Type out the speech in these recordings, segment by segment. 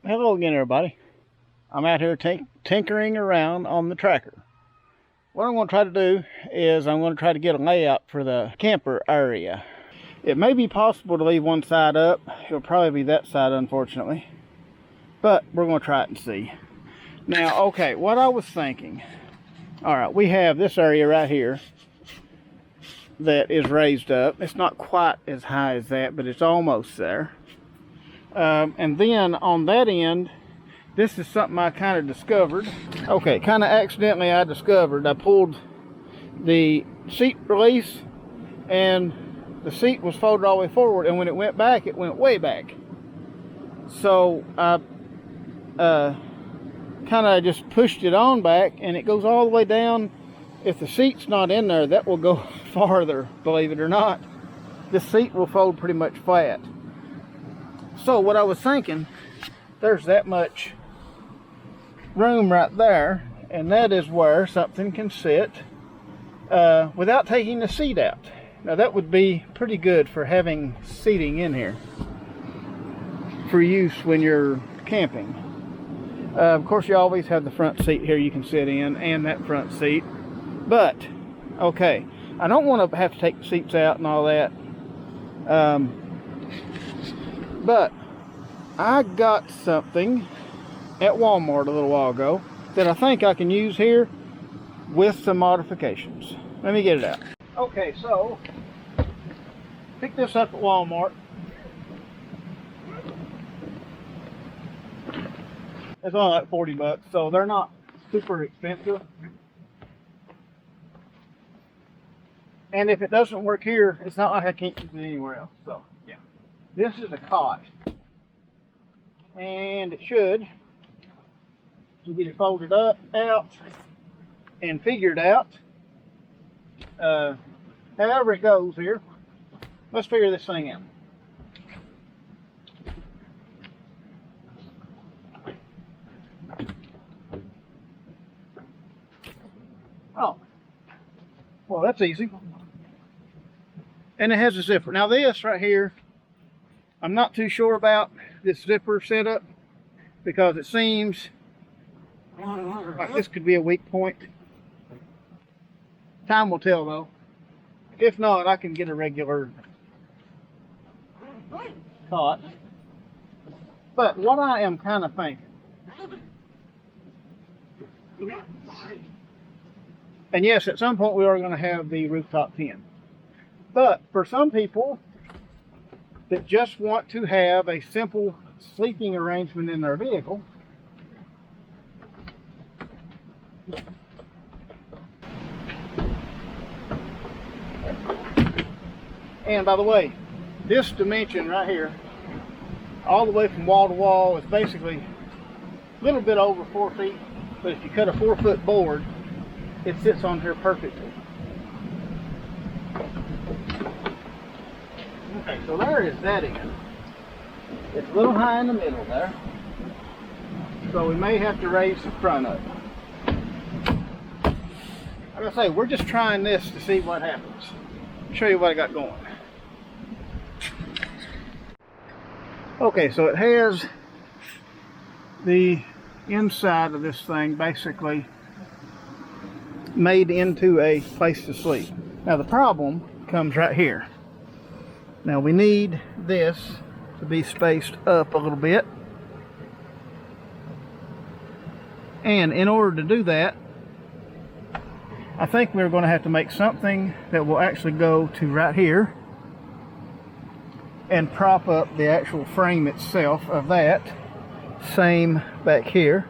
Hello again, everybody. I'm out here tinkering around on the tracker. What I'm going to try to do is I'm going to try to get a layout for the camper area. It may be possible to leave one side up. It'll probably be that side, unfortunately. But we're going to try it and see. Now, okay, what I was thinking. Alright, we have this area right here that is raised up. It's not quite as high as that, but it's almost there. And then on that end, this is something I kind of discovered. Okay, kind of accidentally I pulled the seat release and the seat was folded all the way forward, and when it went back, it went way back. So I kind of just pushed it on back, and it goes all the way down. If the seat's not in there, that will go farther, believe it or not. This seat will fold pretty much flat. So what I was thinking, there's that much room right there, and that is where something can sit without taking the seat out. Now that would be pretty good for having seating in here for use when you're camping. Of course, you always have the front seat here you can sit in, and that front seat. But, okay, I don't want to have to take the seats out and all that. But I got something at Walmart a little while ago that I think I can use here with some modifications. Let me get it out. Okay, so picked this up at Walmart. It's only like 40 bucks, so they're not super expensive. And if it doesn't work here, it's not like I can't use it anywhere else. So, yeah. This is a cot. And it should. You get it folded up, out, and figured out. However it goes here. Let's figure this thing out. Oh. Well, that's easy. And it has a zipper. Now this right here, I'm not too sure about this zipper setup because it seems like this could be a weak point. Time will tell though. If not, I can get a regular cot. But what I am kind of thinking, and yes, at some point we are going to have the rooftop tent. But for some people that just want to have a simple sleeping arrangement in their vehicle, and by the way, this dimension right here, all the way from wall to wall, is basically a little bit over 4 feet. But if you cut a 4-foot board, it sits on here perfectly. Okay, so there is that end. It's a little high in the middle there. So we may have to raise the front up. Like I say, we're just trying this to see what happens. I'll show you what I got going. Okay, so it has the inside of this thing basically made into a place to sleep. Now the problem comes right here. Now we need this to be spaced up a little bit. And in order to do that, I think we're going to have to make something that will actually go to right here and prop up the actual frame itself of that. Same back here,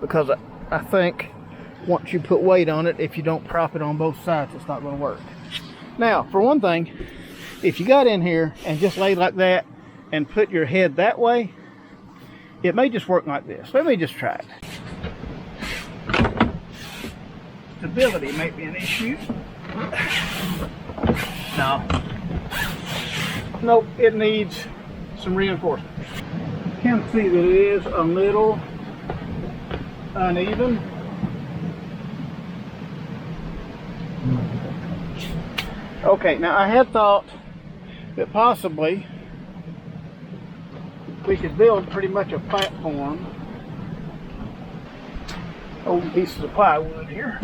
because I think once you put weight on it, if you don't prop it on both sides, it's not going to work. Now, for one thing, if you got in here and just laid like that and put your head that way, it may just work like this. Let me just try it. Stability may be an issue. No. Nope, it needs some reinforcement. You can see that it is a little uneven. Okay, now I had thought that possibly we could build pretty much a platform. Old pieces of plywood here.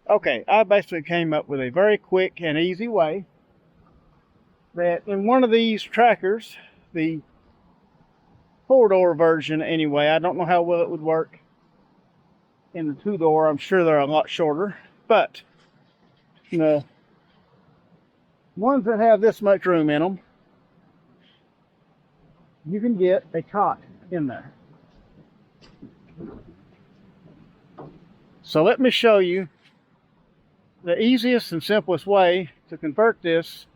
Okay, I basically came up with a very quick and easy way that in one of these trackers, the 4-door version anyway, I don't know how well it would work in the 2-door. I'm sure they're a lot shorter, but the ones that have this much room in them, you can get a cot in there. So let me show you the easiest and simplest way to convert this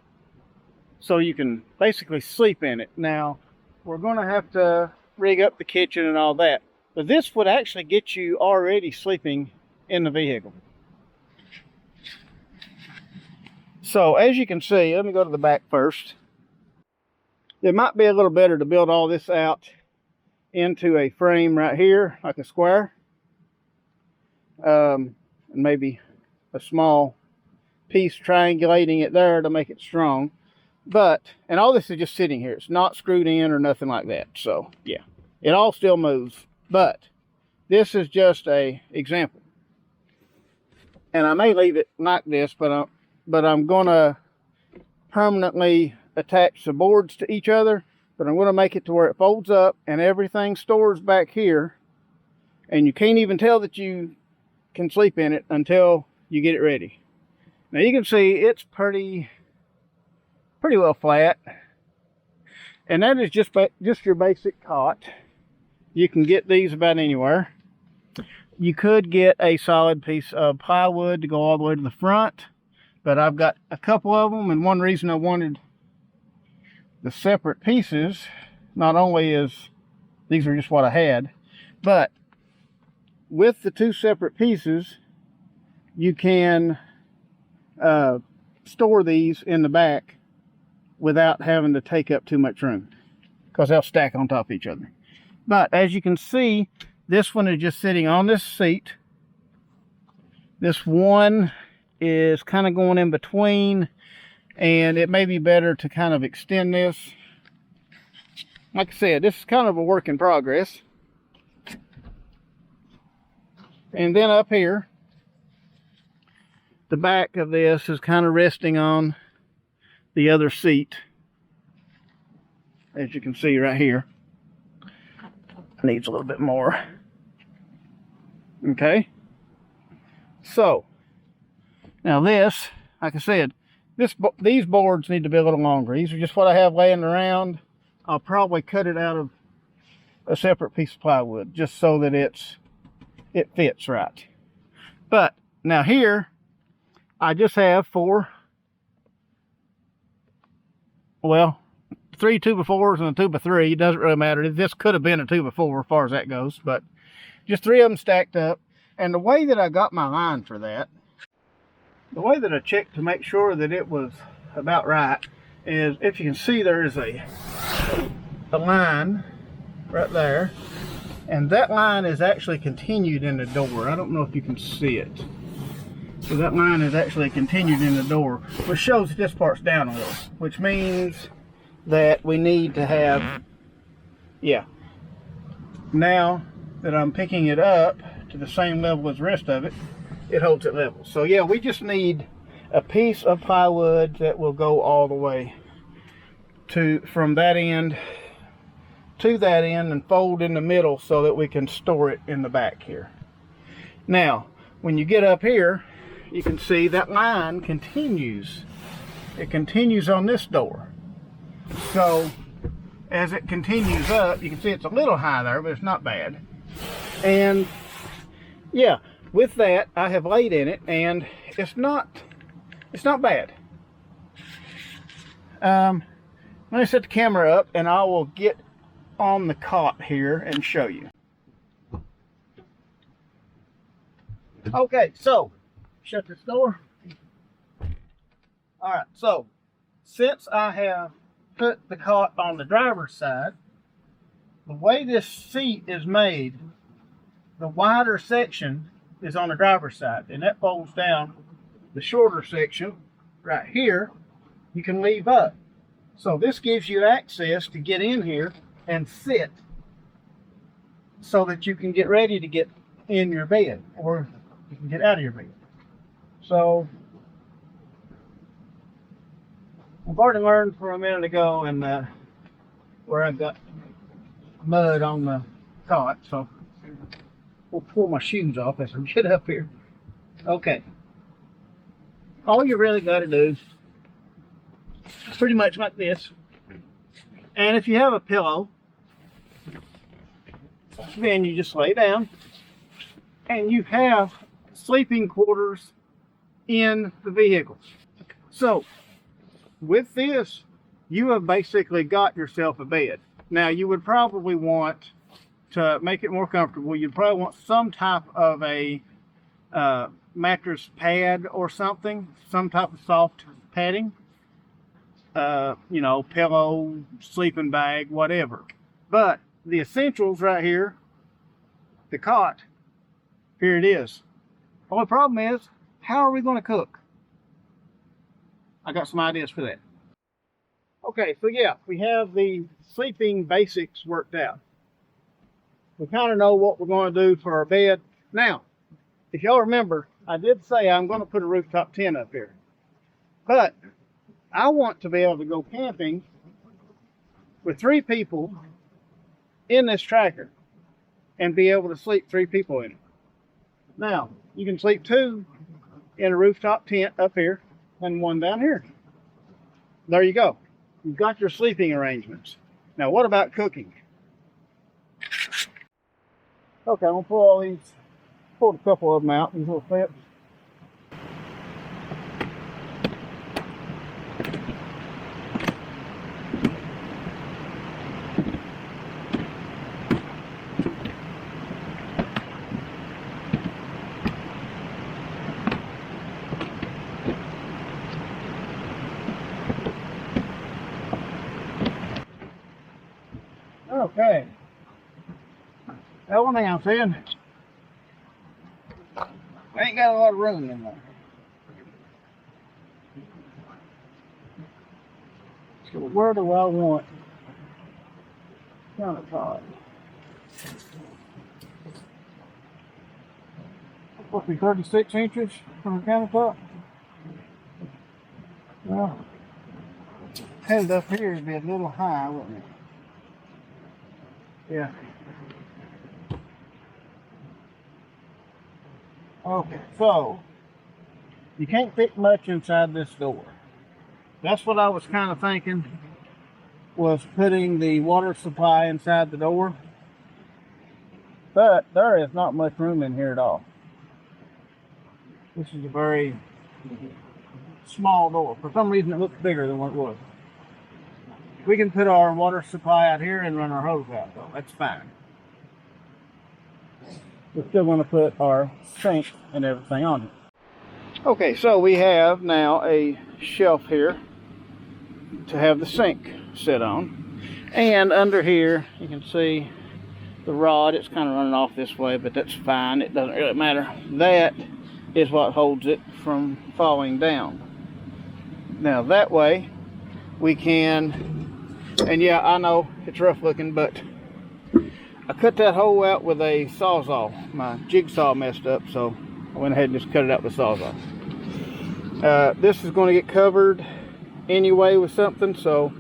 so you can basically sleep in it. Now, we're going to have to rig up the kitchen and all that, but this would actually get you already sleeping in the vehicle. So as you can see, let me go to the back first. It might be a little better to build all this out into a frame right here, like a square, and maybe a small piece triangulating it there to make it strong. But, and all this is just sitting here. It's not screwed in or nothing like that. So, yeah, it all still moves. But this is just a example. And I may leave it like this, but I'm going to permanently attach the boards to each other. But I'm going to make it to where it folds up and everything stores back here. And you can't even tell that you can sleep in it until you get it ready. Now you can see it's pretty well flat, and that is just your basic cot. You can get these about anywhere. You could get a solid piece of plywood to go all the way to the front, but I've got a couple of them, and one reason I wanted the separate pieces not only is these are just what I had, but with the two separate pieces you can store these in the back without having to take up too much room, because they'll stack on top of each other. But as you can see, this one is just sitting on this seat. This one is kind of going in between, and it may be better to kind of extend this. Like I said, this is kind of a work in progress. And then up here, the back of this is kind of resting on the other seat, as you can see right here. Needs a little bit more. Okay, so now this, like I said, these boards need to be a little longer. These are just what I have laying around. I'll probably cut it out of a separate piece of plywood just so that it fits right. But now here I just have three 2x4s and a 2x3. It doesn't really matter. This could have been a 2x4 as far as that goes, but just 3 of them stacked up. And the way that I got my line for that, the way that I checked to make sure that it was about right, is if you can see there is a line right there, and that line is actually continued in the door. I don't know if you can see it. So that line is actually continued in the door, which shows that this part's down a little, which means that we need to have, yeah. Now that I'm picking it up to the same level as the rest of it, it holds it level. So yeah, we just need a piece of plywood that will go all the way from that end to that end and fold in the middle so that we can store it in the back here. Now, when you get up here, you can see that line continues. It continues on this door. So as it continues up, you can see it's a little high there, but it's not bad. And yeah, with that, I have laid in it, and it's not bad. Let me set the camera up, and I will get on the cot here and show you. Okay, so shut this door. All right, so since I have put the cot on the driver's side, The way this seat is made, the wider section is on the driver's side, and that folds down. The shorter section right here, you can leave up. So this gives you access to get in here and sit so that you can get ready to get in your bed, or you can get out of your bed. So I've already learned for a minute ago and where I've got mud on the cot, so we'll pull my shoes off as I get up here. Okay. All you really got to do is pretty much like this. And if you have a pillow, then you just lay down and you have sleeping quarters in the vehicle. So with this, you have basically got yourself a bed. Now you would probably want to make it more comfortable. You'd probably want some type of a mattress pad or something, some type of soft padding, you know, pillow, sleeping bag, whatever. But the essentials right here, the cot, here it is. Only problem is, how are we going to cook? I got some ideas for that. Okay, so yeah, we have the sleeping basics worked out. We kind of know what we're going to do for our bed. Now, if y'all remember, I did say I'm going to put a rooftop tent up here. But I want to be able to go camping with 3 people in this tracker and be able to sleep 3 people in it. Now, you can sleep 2 in a rooftop tent up here and 1 down here. There you go. You've got your sleeping arrangements. Now, what about cooking? Okay, I'm gonna pull a couple of them out, these little clips. Okay. That one thing I'm saying, I ain't got a lot of room in there. So where do I want countertop? Supposed to be 36 inches from the countertop. Well, headed up here would be a little high, wouldn't it? Yeah. Okay, so you can't fit much inside this door. That's what I was kind of thinking, was putting the water supply inside the door. But there is not much room in here at all. This is a very small door. For some reason it looks bigger than what it was. We can put our water supply out here and run our hose out, though. That's fine. We're still going to put our sink and everything on it. Okay, so we have now a shelf here to have the sink sit on. And under here, you can see the rod. It's kind of running off this way, but that's fine. It doesn't really matter. That is what holds it from falling down. Now that way, we can... And yeah, I know it's rough looking, but I cut that hole out with a Sawzall. My jigsaw messed up, so I went ahead and just cut it out with a Sawzall. This is going to get covered anyway with something, so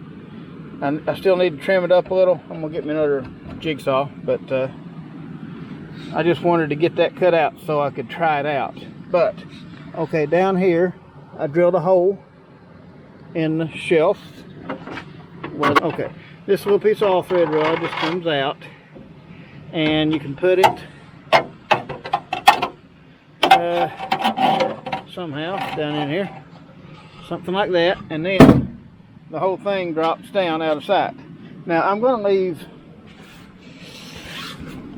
I still need to trim it up a little. I'm going to get me another jigsaw, but I just wanted to get that cut out so I could try it out. But, okay, down here, I drilled a hole in the shelf. Well, okay, this little piece of all thread rod just comes out, and you can put it somehow down in here, something like that, and then the whole thing drops down out of sight. Now I'm going to leave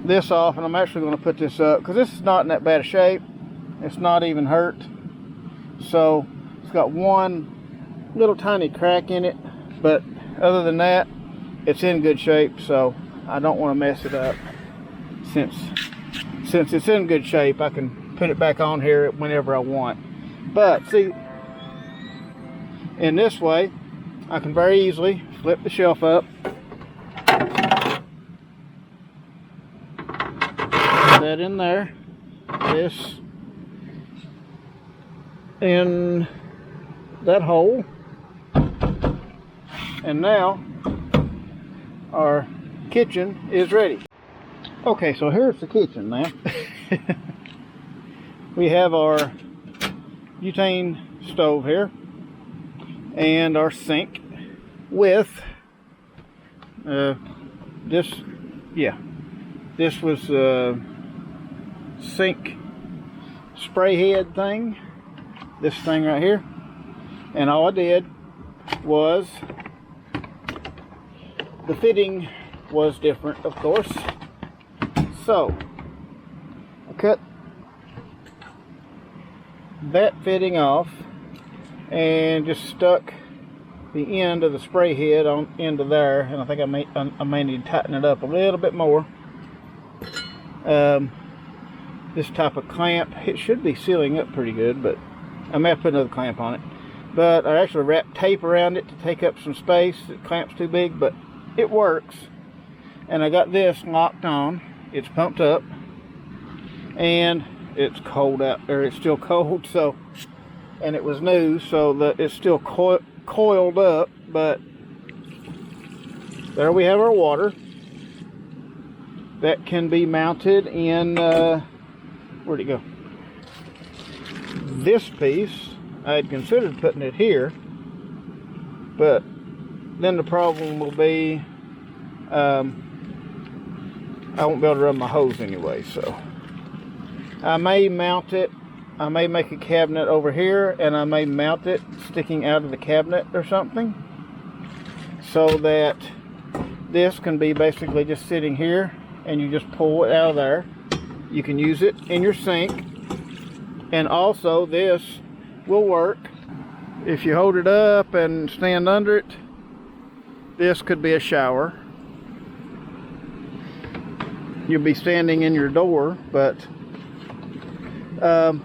this off, and I'm actually going to put this up because this is not in that bad a shape. It's not even hurt. So it's got one little tiny crack in it, but other than that, it's in good shape. So I don't want to mess it up. Since it's in good shape, I can put it back on here whenever I want. But see, in this way, I can very easily flip the shelf up, that in there, this in that hole, and now our kitchen is ready. Okay, so here's the kitchen now. We have our butane stove here and our sink with this was a sink spray head thing, this thing right here, and all I did was, the fitting was different, of course, so I cut that fitting off and just stuck the end of the spray head on into there, and I think I may need to tighten it up a little bit more. This type of clamp, it should be sealing up pretty good, but I may have to put another clamp on it. But I actually wrapped tape around it to take up some space. The clamp's too big, but it works. And I got this locked on. It's pumped up, and it's cold out there. It's still cold, so, and it was new, so that it's still coiled up. But there we have our water that can be mounted in where'd it go? This piece, I had considered putting it here, but then the problem will be I won't be able to run my hose anyway, so I may mount it. I may make a cabinet over here, and I may mount it sticking out of the cabinet or something, so that this can be basically just sitting here and you just pull it out of there. You can use it in your sink, and also this will work if you hold it up and stand under it. This could be a shower. You'll be standing in your door, but got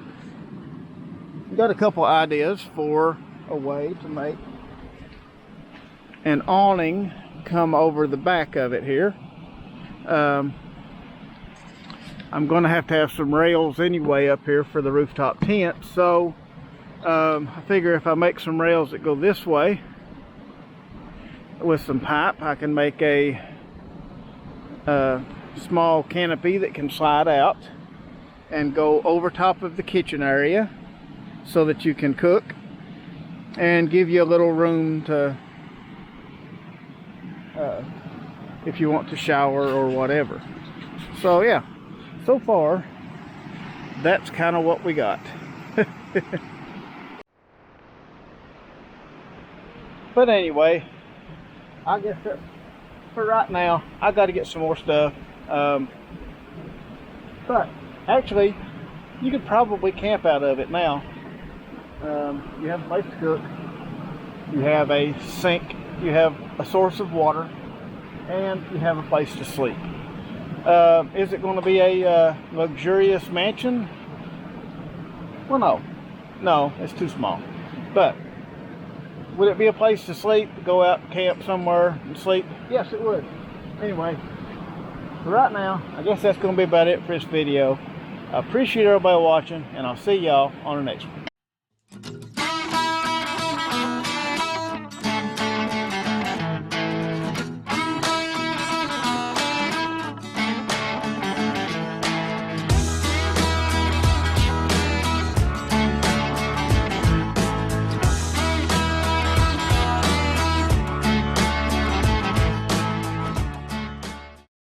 a couple ideas for a way to make an awning come over the back of it here. I'm going to have some rails anyway up here for the rooftop tent, so I figure if I make some rails that go this way with some pipe, I can make a small canopy that can slide out and go over top of the kitchen area, so that you can cook and give you a little room to if you want to shower or whatever. So yeah, so far that's kind of what we got. But anyway, I guess that for right now I got to get some more stuff, but actually you could probably camp out of it now. You have a place to cook, you have a sink, you have a source of water, and you have a place to sleep. Is it going to be a luxurious mansion? Well, no, it's too small. But would it be a place to sleep, go out and camp somewhere and sleep? Yes, it would. Anyway, for right now, I guess that's going to be about it for this video. I appreciate everybody watching, and I'll see y'all on the next one.